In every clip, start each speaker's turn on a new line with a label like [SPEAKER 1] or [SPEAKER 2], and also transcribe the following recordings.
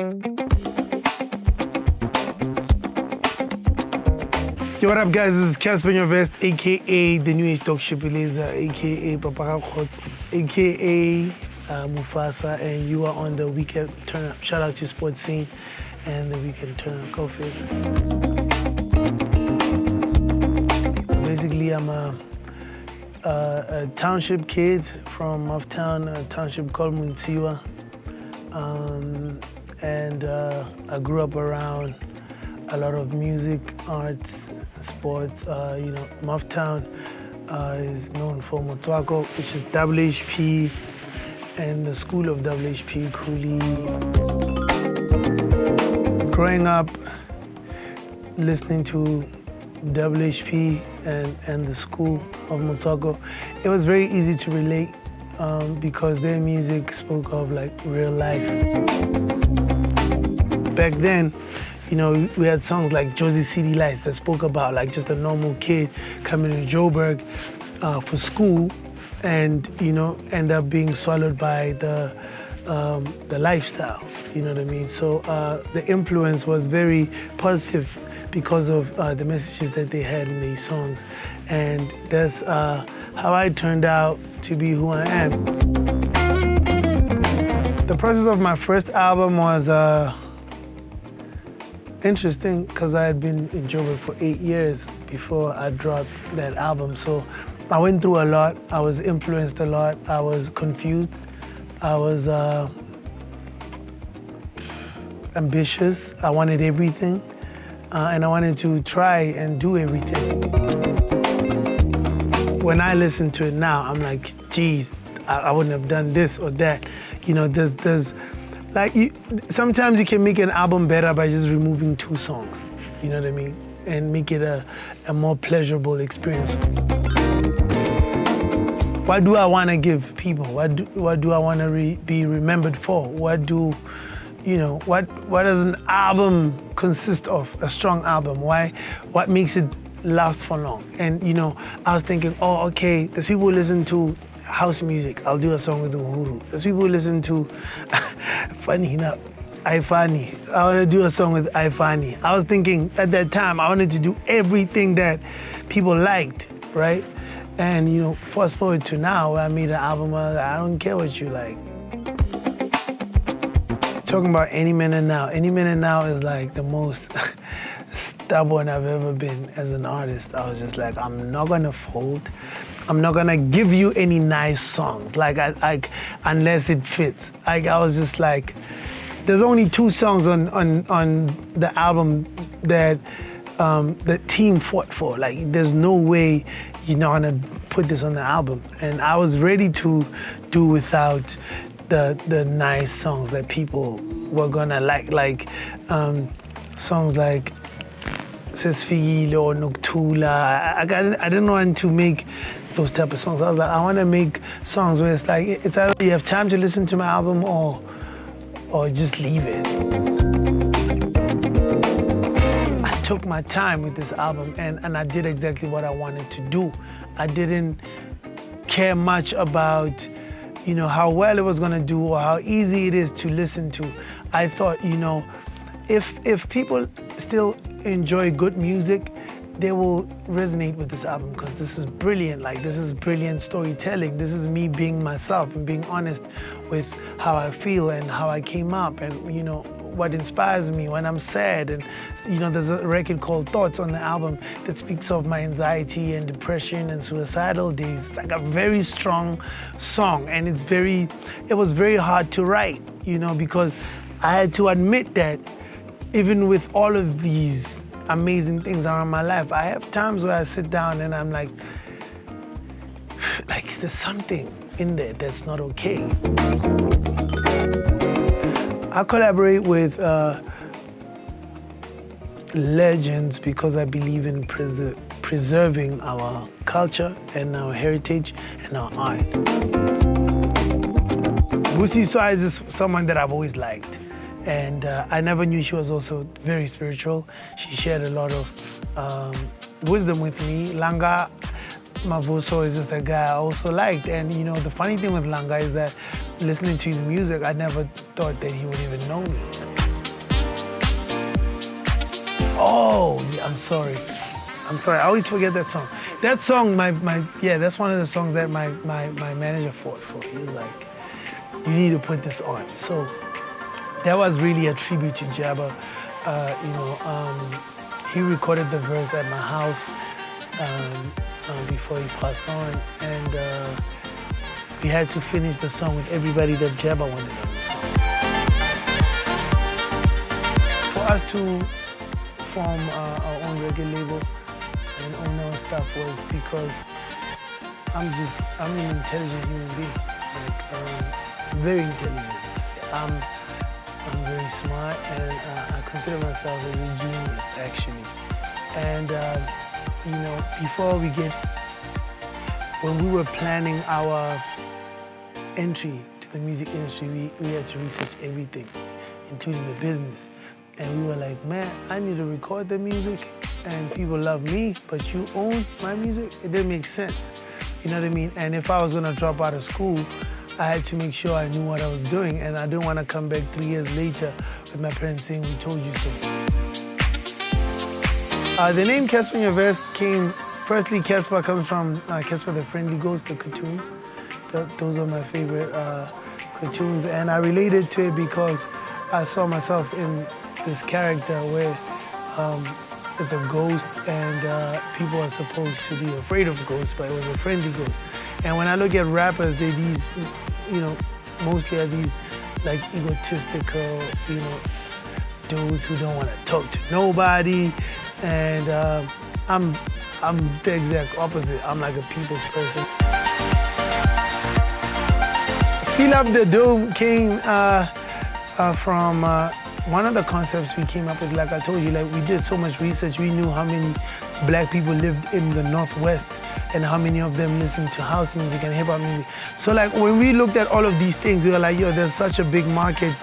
[SPEAKER 1] Yo, what up, guys? This is Cassper Nyovest, a.k.a. the New Age Dog Shipileza, a.k.a. Papa Khots, a.k.a. Mufasa, and you are on the Weekend Turn Up. Shout out to Sports Scene and the Weekend Turn Up. Go for it. Basically, I'm a township kid from Uptown, a township called Muntsiwa. And I grew up around a lot of music, arts, sports. Mufftown is known for Motswako, which is WHP, and the school of WHP, Cooley. Growing up, listening to WHP and the school of Motswako, it was very easy to relate because their music spoke of like real life. Back then, we had songs like Josie City Lights that spoke about like just a normal kid coming to Joburg for school and, end up being swallowed by the lifestyle, you know what I mean? So the influence was very positive because of the messages that they had in these songs. And that's how I turned out to be who I am. The process of my first album was interesting because I had been in Joburg for 8 years before I dropped that album. So I went through a lot. I was influenced a lot. I was confused. I was ambitious. I wanted everything. And I wanted to try and do everything. When I listen to it now, I'm like, geez, I wouldn't have done this or that. There's sometimes you can make an album better by just removing 2 songs, you know what I mean? And make it a more pleasurable experience. What do I want to give people? What do I want to be remembered for? What does an album consist of? A strong album. What makes it last for long? And I was thinking, okay, there's people who listen to house music. I'll do a song with Uhuru. There's people who listen to funny enough, Ifani. I want to do a song with Ifani. I was thinking at that time I wanted to do everything that people liked, right? And fast forward to now, I made an album. I don't care what you like. Talking about Any Minute Now. Any Minute Now is like the most stubborn I've ever been as an artist. I was just like, I'm not gonna fold. I'm not gonna give you any nice songs, unless it fits. I was just like, there's only 2 songs on the album that the team fought for. Like, there's no way you're not gonna put this on the album. And I was ready to do without the nice songs that people were gonna like songs like Sesfigile or Noctula. I didn't want to make those type of songs. I was like, I want to make songs where it's like, it's either you have time to listen to my album or just leave it. I took my time with this album and I did exactly what I wanted to do. I didn't care much about how well it was going to do or how easy it is to listen to. I thought, if people still enjoy good music, they will resonate with this album because this is brilliant. Like, this is brilliant storytelling. This is me being myself and being honest with how I feel and how I came up and, what inspires me when I'm sad. And, there's a record called Thoughts on the album that speaks of my anxiety and depression and suicidal days. It's like a very strong song, and it was very hard to write, because I had to admit that even with all of these amazing things around my life, I have times where I sit down and I'm like, is there something in there that's not okay? I collaborate with legends because I believe in preserving our culture and our heritage and our art. Busi Swa is someone that I've always liked. And I never knew she was also very spiritual. She shared a lot of wisdom with me. Langa Mavuso is just a guy I also liked. And the funny thing with Langa is that listening to his music, I never thought that he would even know me. Oh, yeah, I'm sorry. I always forget that song. That song, that's one of the songs that my manager fought for. He was like, you need to put this on. So that was really a tribute to Jabba. He recorded the verse at my house before he passed on, and we had to finish the song with everybody that Jabba wanted on the song. For us to form our own record label and own our stuff was because I'm an intelligent human being, very intelligent. I'm very smart, and I consider myself as a genius, actually. And when we were planning our entry to the music industry, we had to research everything, including the business. And we were like, man, I need to record the music, and people love me, but you own my music? It didn't make sense. You know what I mean? And if I was gonna drop out of school, I had to make sure I knew what I was doing, and I didn't want to come back 3 years later with my parents saying, we told you so. The name Cassper Nyovest came, firstly, Cassper comes from Cassper the Friendly Ghost, the cartoons. Those are my favorite cartoons, and I related to it because I saw myself in this character where it's a ghost, and people are supposed to be afraid of ghosts, but it was a friendly ghost. And when I look at rappers, they're these, mostly are these like egotistical, dudes who don't want to talk to nobody. And I'm the exact opposite. I'm like a people's person. Feel Up the Dome came from one of the concepts we came up with. Like I told you, like we did so much research. We knew how many black people lived in the Northwest and how many of them listened to house music and hip hop music. So like when we looked at all of these things, we were like, yo, there's such a big market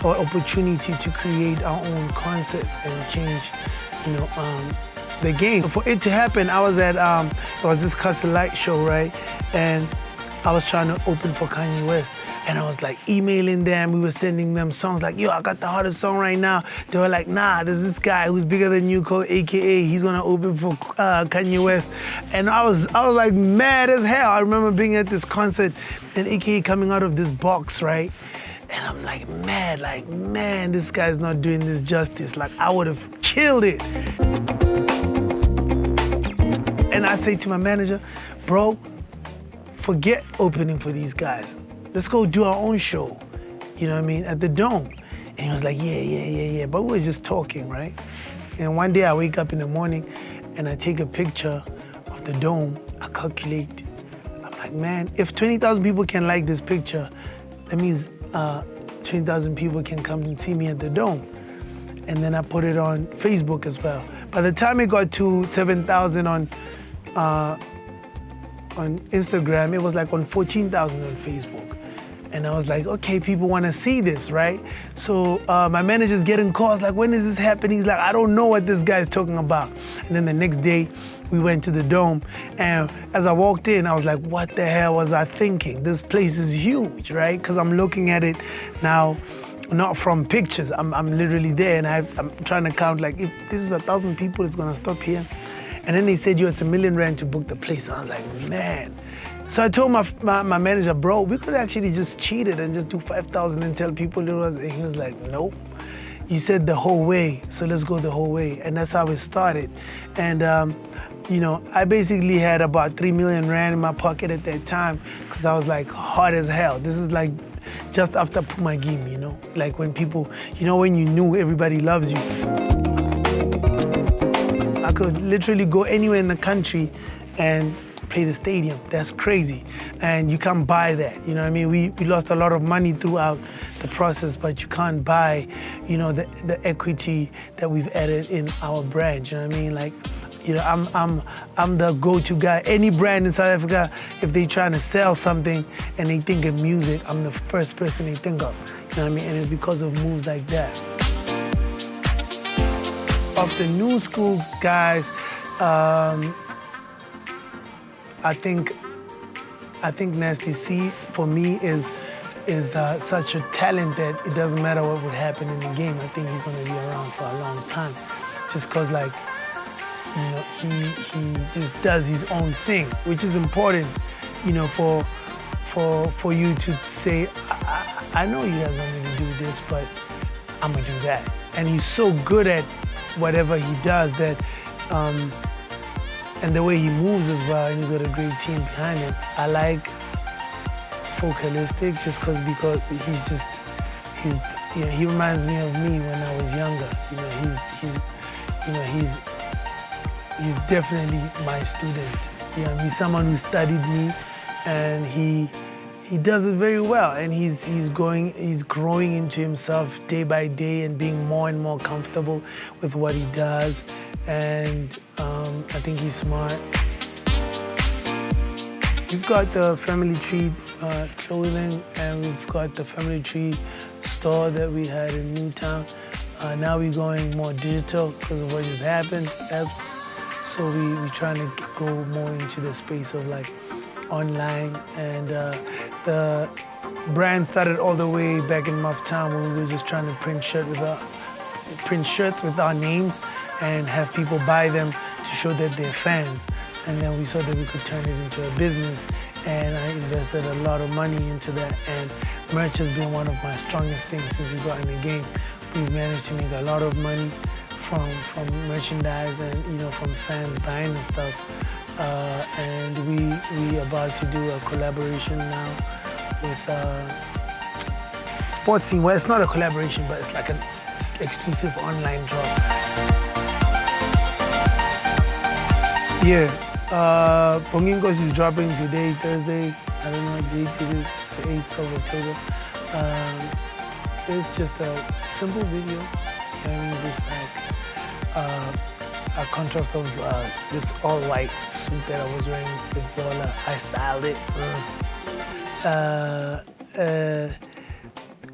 [SPEAKER 1] or opportunity to create our own concept and change, the game. For it to happen, I was at, it was this Cassper Light show, right? And I was trying to open for Kanye West. And I was like emailing them, we were sending them songs like, yo, I got the hottest song right now. They were like, nah, there's this guy who's bigger than you called AKA, he's gonna open for Kanye West. And I was like mad as hell. I remember being at this concert and AKA coming out of this box, right? And I'm like mad, like, man, this guy's not doing this justice. Like, I would have killed it. And I say to my manager, bro, forget opening for these guys. Let's go do our own show, you know what I mean, at the Dome. And he was like, yeah. But we were just talking, right? And one day I wake up in the morning and I take a picture of the Dome. I calculate. I'm like, man, if 20,000 people can like this picture, that means 20,000 people can come and see me at the Dome. And then I put it on Facebook as well. By the time it got to 7,000 on Instagram, it was like on 14,000 on Facebook. And I was like, okay, people want to see this, right? So my manager's getting calls like, when is this happening? He's like, I don't know what this guy's talking about. And then the next day, we went to the Dome. And as I walked in, I was like, what the hell was I thinking? This place is huge, right? Because I'm looking at it now, not from pictures. I'm literally there, and I'm trying to count, like, if this is 1,000 people, it's going to stop here. And then they said, yo, it's R1 million to book the place. I was like, man. So I told my manager, bro, we could actually just cheat it and just do 5,000 and tell people it was, and he was like, nope. You said the whole way, so let's go the whole way. And that's how it started. And, I basically had about 3 million rand in my pocket at that time because I was like hot as hell. This is like just after Puma Game, like when people, when you knew everybody loves you. I could literally go anywhere in the country and play the stadium. That's crazy. And you can't buy that, you know what I mean? We lost a lot of money throughout the process, but you can't buy, the equity that we've added in our brand, you know what I mean? Like, I'm the go-to guy. Any brand in South Africa, if they're trying to sell something and they think of music, I'm the first person they think of, you know what I mean? And it's because of moves like that. Of the new school guys, I think Nasty C for me is such a talent that it doesn't matter what would happen in the game. I think he's going to be around for a long time, just cause like, you know, he just does his own thing, which is important, you know, for you to say, I know you guys want me to do this, but I'm gonna do that. And he's so good at whatever he does that, and the way he moves as well, and he's got a great team behind him. I like Focalistic just because he's you know, he reminds me of me when I was younger. You know, he's definitely my student. You know, he's someone who studied me, and he does it very well, and he's growing into himself day by day and being more and more comfortable with what he does, and I think he's smart. We've got the Family Tree clothing, and we've got the Family Tree store that we had in Newtown. Now we're going more digital because of what just happened. So we're trying to go more into the space of like online, and the brand started all the way back in Mufftown when we were just trying to print shirts with our names and have people buy them to show that they're fans. And then we saw that we could turn it into a business, and I invested a lot of money into that, and merch has been one of my strongest things since we got in the game. We've managed to make a lot of money from merchandise and, you know, from fans buying the stuff. And we about to do a collaboration now with Sports Scene. Well, it's not a collaboration, but it's like an exclusive online drop. Yeah, Pongingos is dropping today, Thursday. I don't know what date it is, the 8th of October. It's just a simple video, carrying this like a contrast of this all-white suit that I was wearing with Zola. I styled it.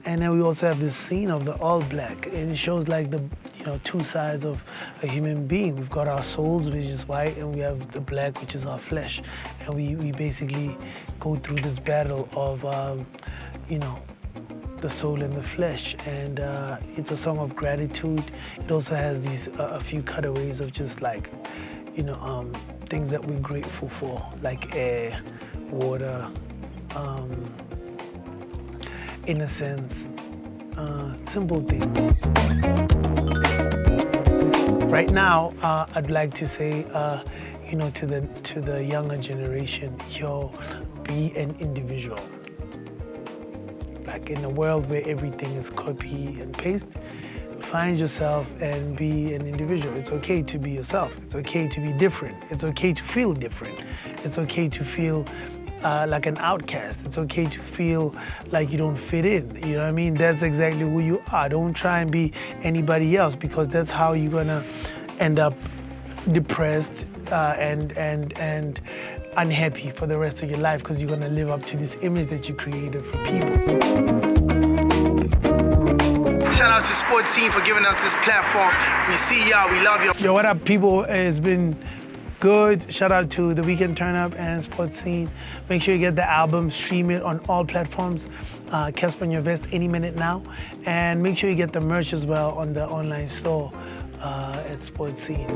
[SPEAKER 1] And then we also have this scene of the all-black, and it shows like the, you know, two sides of a human being. We've got our souls, which is white, and we have the black, which is our flesh. And we basically go through this battle of, you know, the soul and the flesh, and it's a song of gratitude. It also has these a few cutaways of just like, you know, things that we're grateful for, like air, water, innocence, simple things. Right now, I'd like to say, you know, to the younger generation, yo, be an individual. Like in a world where everything is copy and paste, find yourself and be an individual. It's okay to be yourself. It's okay to be different. It's okay to feel different. It's okay to feel like an outcast. It's okay to feel like you don't fit in. You know what I mean? That's exactly who you are. Don't try and be anybody else, because that's how you're gonna end up depressed and unhappy for the rest of your life, because you're gonna live up to this image that you created for people.
[SPEAKER 2] Shout out to Sports Scene for giving us this platform. We see y'all, we love y'all.
[SPEAKER 1] Yo, what up, people? It's been good. Shout out to The Weekend Turn Up and Sports Scene. Make sure you get the album, stream it on all platforms. Cassper Nyovest any minute now. And make sure you get the merch as well on the online store at Sports Scene.